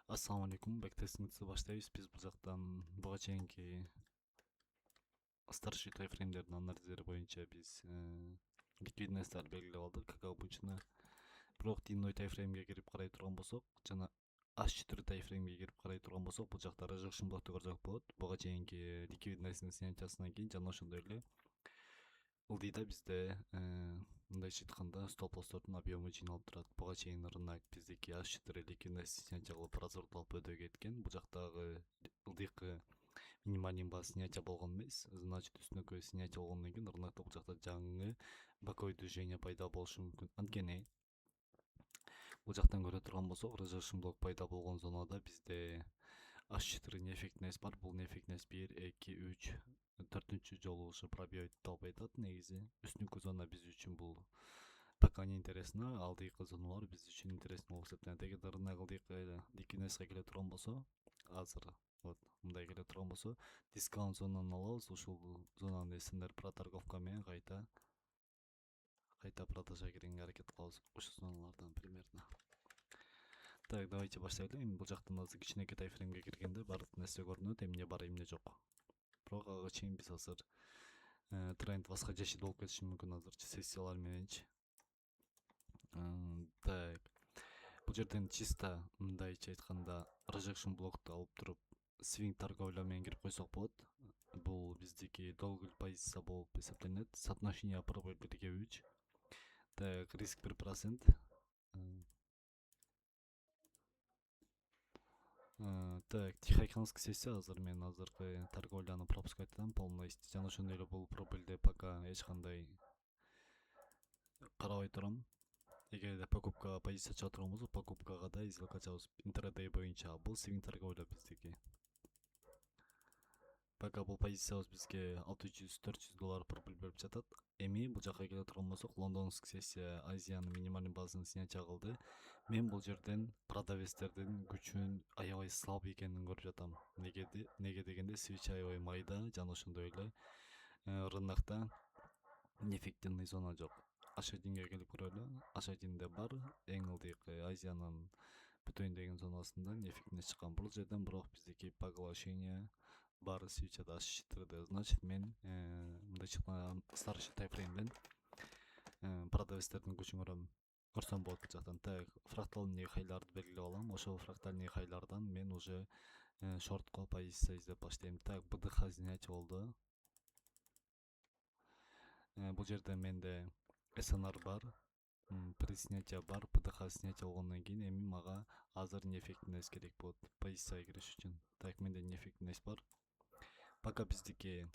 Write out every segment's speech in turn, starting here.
Assalamu alaikum. Бектесиңизди баштайбыз. Биз бул жактан буга чейинки старший тайфреймдердин анализдери боюнча биз ликвидностьтарды белгилеп алдык, как обычно. Бирок дневной тайфреймге кирип карай турган болсок жана H4 тайфреймге кирип карай турган болсок, бул жакта rejection блокты көрсөк болот. Буга чейинки ликвидностьтин снятиясынан кийин жана ошондой эле ылдыйда бизде мындайча айтканда стоп лосстордун объему жыйналып турат. Буга чейин рынок биздики H4 ликвидность снятия кылып разворот алып өтө кеткен. Бул жактагы ылдыйкы минимальный база снятия болгон эмес. Значит, үстүнкү снятия болгондон кийин рынокто бул жакта жаңы боковой движение пайда болушу мүмкүн. Анткени бул жактан көрө турган болсок, rejection блок пайда болгон зонада бизде H4 неэффективность бар. Бул неэффективность 1, 2, 3, 4-чү жолу ушу пробивать алып айтат негизи. Үстүнкү зона биз үчүн бул пока не интересно, алдыйкы зоналар биз үчүн интересно болуп эсептелет. Эгерде рынок ылдыйкы ликвидностька келе турган болсо, азыр вот мындай келе турган болсо, дискаунт зонаны алабыз. Ушул зонаны сендер проторговка менен кайта продажа киргенге аракет кылабыз. Ушул зоналардан примерно. Так, давайте баштайлы. Эми бул жактан азыр кичинекей тайфреймге киргенде баардык нерсе көрүнөт, эмне бар, эмне жок. Бирок ага чейин биз азыр тренд восходящий болуп кетиши мүмкүн азырчы сессиялар мененчи. Так, бул жерден чисто мындайча айтканда rejection блокту алып туруп свинг торговля менен кирип койсок болот. Бул биздики долгул позиция болуп эсептелинет. Соотношение прибыль 1/3. Так, риск 1%. Так, тихоокеанский сессия азыр мен азыркы торговляны пропускать этем полностью. Жана ошондой эле бул пробыльде пока эч кандай карабай турам. Эгерде покупкага позиция чыга турган болсо, покупкага да сделка чабыз. Интрадей боюнча бул свинг торговля биздики. Пока бул позициябыз бизге $600-400 прибыль берип жатат. Эми бул жакка келе турган болсок, лондонский сессия Азиянын минимальный базасын снятия кылды. Мен бул жерден продавецтердин күчүнүн аябай слабый экенин көрүп жатам. Неге дегенде свич аябай майда, жана ошондой эле рынокто неэффективный зона жок. H1ге келип көрөлү. H1де бар, эң ылдыйкы Азиянын бүтөйүндөгүн зонасында неэффективность чыккан. Бул жерден бирок биздики поглощение бар свичада H4. Значит, мен мындайча старший тайфреймден продавецтердин күчүн көрсөм болот бул жактан. Так, фрактальный хайларды белгилеп алам. Ошол фрактальный хайлардан мен уже шортко позиция издеп баштайм. Так, БДХ снятия болду. Бул жерде менде SNR бар, приснятие бар, ПДХ снятия болгондон кийин эми мага азыр неэффективность керек болот позицияга кириш үчүн. Так, менде неэффективность бар. Пока биздики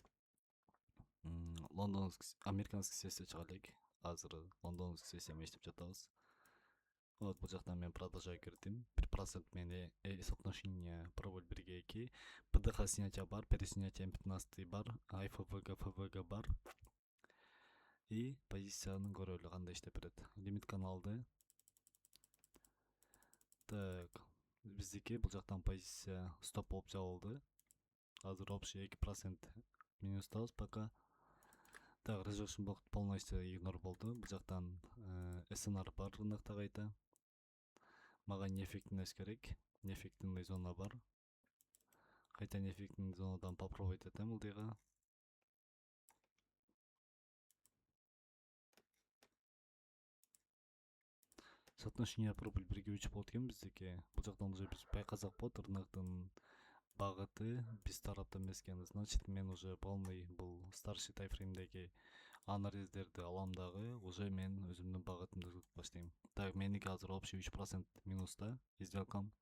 лондонский, американский сессия чыга элек. Азыр лондонский сессия менен иштеп жатабыз. Вот, бул жактан мен продажа кирдим. 1% менен соотношение прибыль 1/2. ПДХ снятия бар, переснятие М15 бар, IFVG, ФВГ бар. И позицияны көрөлү кандай иштеп берет. Лимит каналды. Так, биздики бул жактан позиция стоп болуп жабылды. Азыр общий 2% минустабыз пока. Так, rejection блок полностью игнор болду. Бул жактан SNR бар рынокто кайта. Мага неэффективность керек. Неэффективный зона бар. Кайта неэффективный зонадан попробовать этем ылдыйга. Соотношение прибыль 1/3 болот экен биздики. Бул жактан уже биз байкасак болот, рыноктун багыты биз тарапта эмес экен. Значит, мен уже полный бул старший тайфреймдеги анализдерди алам дагы, уже мен өзүмдүн багытымды түзүп баштайм. Так, меники азыр общий 3% минуста сделкам.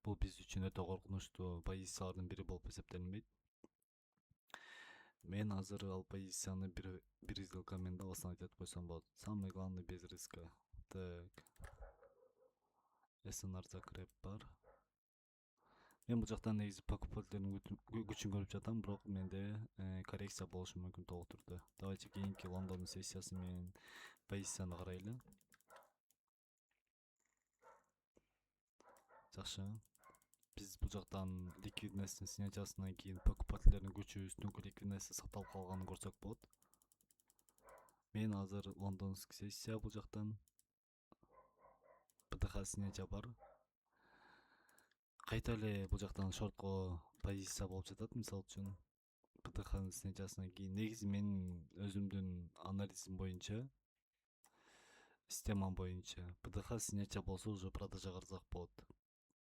Бул биз үчүн өтө коркунучтуу позициялардын бири болуп эсептелинбейт. Мен азыр ал позицияны бир сделка менен да восстановить этип койсом болот. Самый главный без риска. Так, SNR закреп бар. Мен бул жактан негизи покупательдердин күчүн көрүп жатам, бирок менде коррекция болушу мүмкүн толук түрдө. Давайте кийинки Лондон сессиясы менен позицияны карайлы. Жакшы. Биз бул жактан ликвидностьтин снятиясынан кийин покупательдердин күчү үстүнкү ликвидностьти сакталып калганын көрсөк болот. Мен азыр лондонский сессия бул жактан ПДХ снятия бар. кайта эле бул жактан шортко позиция болуп жатат. Мисалы үчүн ПТХнын снятиясынан кийин негизи менин өзүмдүн анализим боюнча, системам боюнча ПТХ снятия болсо уже продажага арзак болот.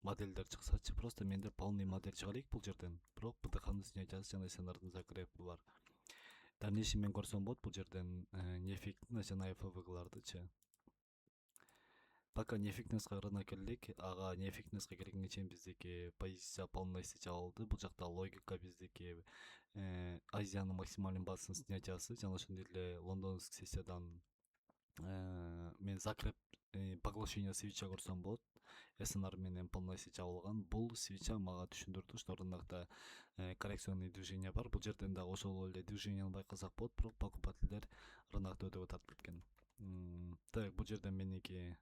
Модельдер чыксачы, просто менде полный модель чыга элек бул жерден. Бирок ПТХнын снятиясы жана SNRдын закрепи бар. Дальнейший мен көрсөм болот бул жерден неэффективность жана FVG-лардычы. Пока неэффективностька ырына келелик, ага неэффективностька келгенге чейин биздики позиция полный чабылды. Бул жакта логика биздики Азиянын максимальный базысынын снятиясы жана ошондой эле лондондский сессиядан мен закреп поглощение свича көрсөм болот. SNR менен полностью жабылган. Бул свича мага түшүндүрдү, что рынокто коррекционный движение бар. Бул жерден дагы ошол эле движенияны байкасак болот, бирок покупательдер рынокто өтө тартып кеткен. Так, бул жерден меники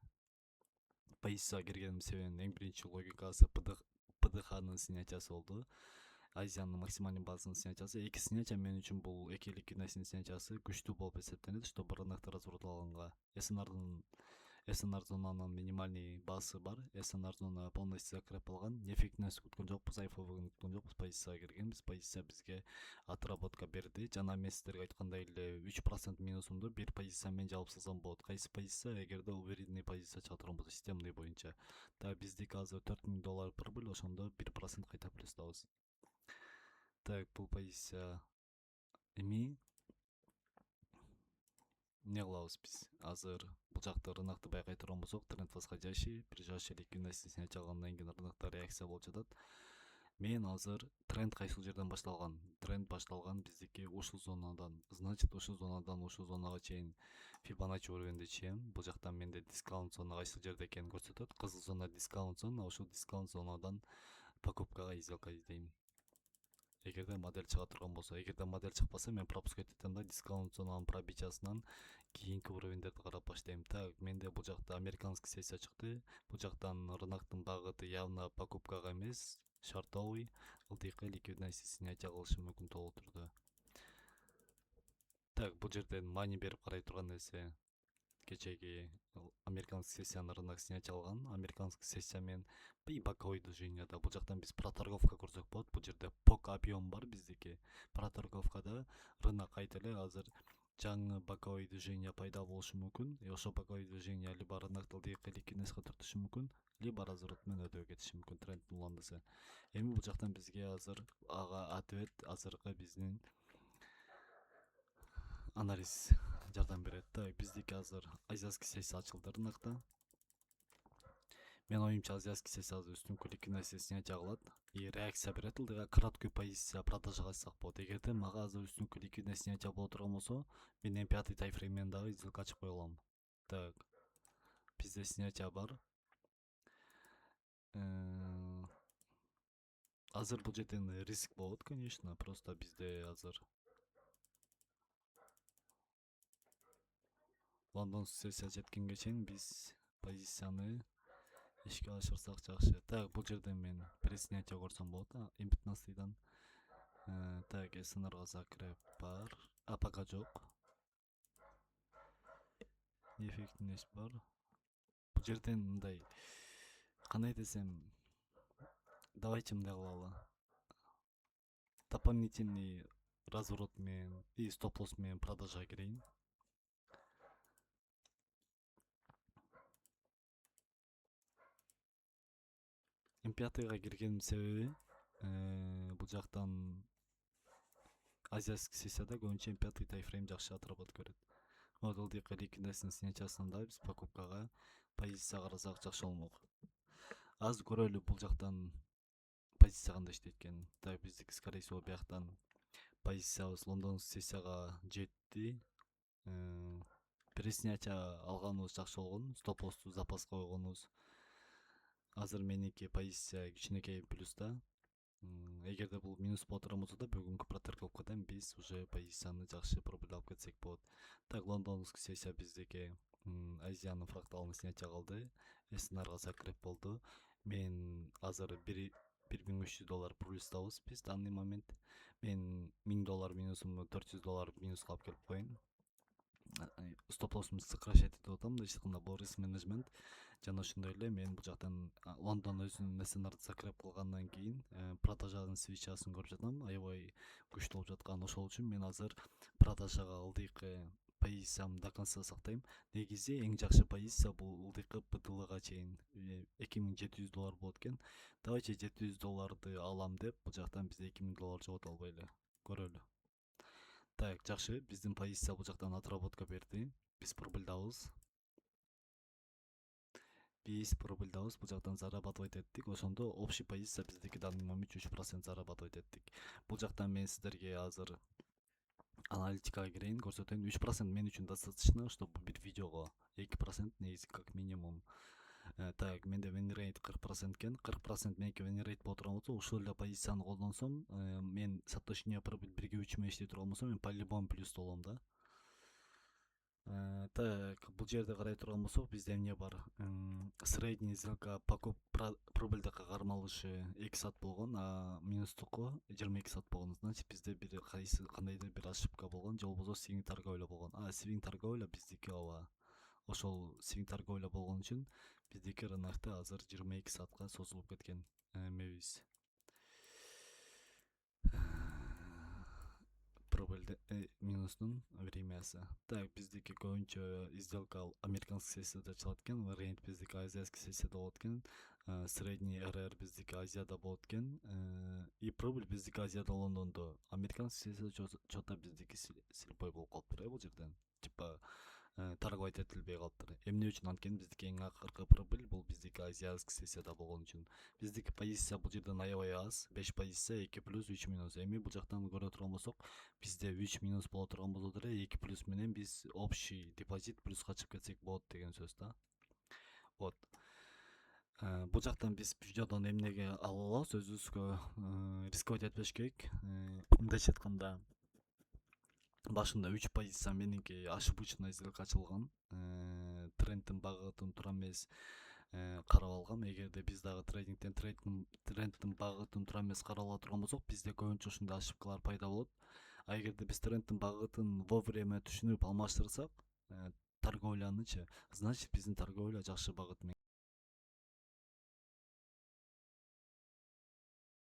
позицияга киргеним себебинин эң биринчи логикасы ПДХнын снятиясы болду. Азиянын максимальный базысынын снятиясы. Эки снятия мен үчүн бул эки ликвидностьтун снятиясы күчтүү болуп эсептелет, чтобы рынокто разворот алганга. SNR зонанын минимальный базасы бар. SNR зона полностью закреп алган. Неэффективность күткөн жокпуз, IFV күткөн жокпуз, позицияга киргенбиз. Позиция бизге отработка берди. Жана мен сиздерге айткандай эле 3% минусумду бир позиция менен жабып салсам болот. Кайсы позиция? Эгерде уверенный позиция чыга турган болсо, системный боюнча. Так, биздики азыр $4000 прибыль, ошондо 1% кайта плюстабыз. Так, бул позиция эми эмне кылабыз биз? Азыр бул жакта рынокто байкай турган болсок, тренд восходящий, ближайший ликвидность снятия алгандан кийин рынокто реакция болуп жатат. Мен азыр тренд кайсыл жерден башталган? Тренд башталган биздики ушул зонадан. Значит, ушул зонадан ушул зонага чейин Fibonacci уровенди чейин. Бул жактан менде дискаунт зона кайсыл жерде экенин көрсөтөт. Кызыл зона дискаунт зона, ушул дискаунт зонадан покупкага сделка издейм. Эгерде модель чыга турган болсо, эгерде модель чыкпаса, мен пропуск этем да дискаунт зонанын пробитиясынан кийинки уровендерди карап баштайм. Так, менде бул жакта американский сессия чыкты. Бул жактан рыноктун багыты явно покупкага эмес, шартовый, ылдыйкы ликвидность снятия кылышы мүмкүн болуп турду. Так, бул жерден маани берип карай турган нерсе кечеги американский сессияны рынок снятия алган. Американский сессия менен и боковой движенияда. Бул жактан биз проторговка көрсөк болот. Бул жерде пок объем бар биздики. Проторговкада рынок кайта эле азыр жаңы боковой движение пайда болушу мүмкүн. Ошол боковой движение либо рынокто ылдыйкы ликвидностька туртушу мүмкүн, либо разворот менен өтүп кетиши мүмкүн тренд уландысы. Эми бул жактан бизге азыр ага ответ азыркы биздин анализ жардам берет. Так, биздики азыр азиатский сессия ачылды рынокто. Мен оюмча азиатский сессия азыр үстүнкү ликвидность снятия кылат и реакция берет. Ылдыйга короткий позиция продажага ачсак болот. Эгерде мага азыр үстүнкү ликвидность снятия боло турган болсо, мен эми 5 тайфрейм менен дагы сделка ачып кое алам. Так, бизде снятия бар. Азыр бул жерден риск болот, конечно, просто бизде азыр лондонский сессия жеткенге чейин биз позицияны ишке ашырсак жакшы. Так, бул жерден мен преснятие көрсөм болот, импетенциядан. Так, SNRга закреп бар. Пока жок. Неэффективность бар. Бул жерден мындай кандай десем, давайте мындай кылалы. Дополнительный разворот менен и стоп-лосс менен продажага кирейин. М5га киргеним себеби бул жактан азиатский сессияда көбүнчө М5 тайфрейм жакшы отработка берет. Вот ылдыйкы ликвидностьтун снятиясынан да биз покупкага позиция карасак жакшы болмок. Азыр көрөлү бул жактан позиция кандай иштейт экенин. Так, биздики скорее всего бияктан позициябыз лондонский сессияга жетти. Преснятие алганыбыз жакшы болгон, стоп-лоссту запаска койгонубуз. Азыр меники позиция кичинекей плюста. Эгерде бул минус боло турган болсо да, бүгүнкү проторговкадан биз уже позицияны жакшы прибыль алып кетсек болот. Так, лондонский сессия биздики Азиянын фракталын снятия кылды. SNRга закреп болду. Мен азыр $1300 плюстабыз биз данный момент. Мен $1000 минусумду $400 минуска алып келип коеюн. Стоп-лоссумду сокращать этип атам, да, ичканда бул риск менеджмент. Жана ошондой эле мен бул жактан Лондон өзүнүн сценарийди закреп кылгандан кийин продажанын свечасын көрүп жатам, аябай күчтүү болуп жаткан. Ошол үчүн мен азыр продажага ылдыйкы позициямды до конца сактайм. Негизи эң жакшы позиция бул ылдыйкы БДЛга чейин $2700 болот экен. Давайте $700 алам деп бул жактан бизде $2000 жогото албайлы, көрөлү. Так, жакшы, биздин позиция бул жактан отработка берди. Биз прибылдабыз. Бул жактан зарабатывать эттик. Ошондо общий позиция биздики в данный момент 3% зарабатывать эттик. Бул жактан мен сиздерге азыр аналитикага кирейин, көрсөтөйүн. 3% мен үчүн достаточно, чтобы бир видеого 2% негизи как минимум. Так, менде win rate 40% экен. 40% меники win rate боло турган болсо, ушул эле позицияны колдонсом, мен Сатошине прибыль 1/3 менен иштей турган болсом, мен по-любому плюста болом да. Так, бул жерде карай турган болсок, бизде эмне бар? Средний сделка прибыльдыкка кармалышы 2 саат болгон, а минустуку 22 саат болгон. Значит, бизде бир кандайдыр бир ошибка болгон, же болбосо свинг торговля болгон. Свинг торговля биздики ооба. Ошол свинг торговля болгон үчүн биздики рынокто азыр 22 саатка созулуп кеткен эмебиз. Прибыль минустун времясы. Так, биздики көбүнчө сделка американский сессияда чыгат экен, рейнд биздики азиатский сессияда болот экен, средний РР биздики Азияда болот экен, и прибыль биздики Азияда Лондондо. Американский сессияда чота биздики слепой болуп калыптыр бул жерден. Типа торговать этилбей калыптыр. Эмне үчүн? Анткени биздики эң акыркы прибыль бул биздики азиатский сессияда болгон үчүн. Биздики позиция бул жерден аябай аз. 5 позиция 2 плюс 3 минус. Эми бул жактан көрө турган болсок, бизде 3 минус боло турган болсо деле 2 плюс менен биз общий депозит плюска чыгып кетсек болот деген сөз да. Вот. Бул жактан биз видеодон эмнеге ала алабыз? Өзүбүзгө рисковать этпеш керек. Мындайча айтканда, башында 3 позиция меники ошибочный сделка ачылган. Трендтин багытын туура эмес карап алгам. Эгерде биз дагы трендтин багытын туура эмес карап ала турган болсок, бизде көбүнчө ушундай ошибкалар пайда болот. А эгерде биз трендтин багытын вовремя түшүнүп алмаштырсак, торговлянычы, значит биздин торговля жакшы багыт менен